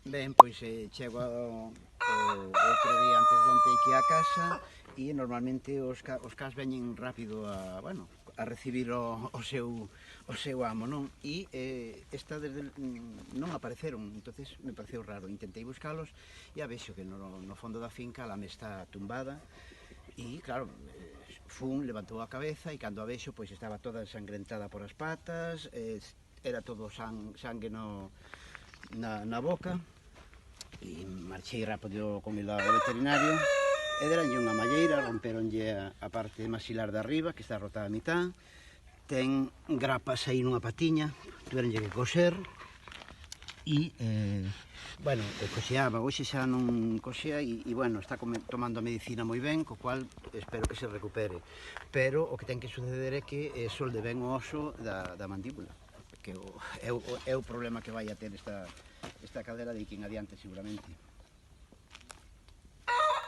Ben, pois chego outro día antes de onte aquí á casa e normalmente os cans veñen rápido a recibir o seu amo, non? E esta non apareceron, entonces me pareceu raro, intentei buscalos e a vexo que no fondo da finca la me está tumbada e claro, levantou a cabeza e cando a vexo pois estaba toda ensangrentada por as patas, era todo sangue na boca e marchei rápido con el ao veterinario e deranlle unha malleira, romperonlle a parte maxilar de arriba que está rota a mitad, ten grapas aí nunha patiña, tuveronlle que coser e coxeaba, hoxe xa non coxea e está tomando a medicina moi ben, co cual espero que se recupere, pero o que ten que suceder é que solde ben o oso da mandíbula, que é o problema que vai a ter esta cadela de aquí en adiante seguramente.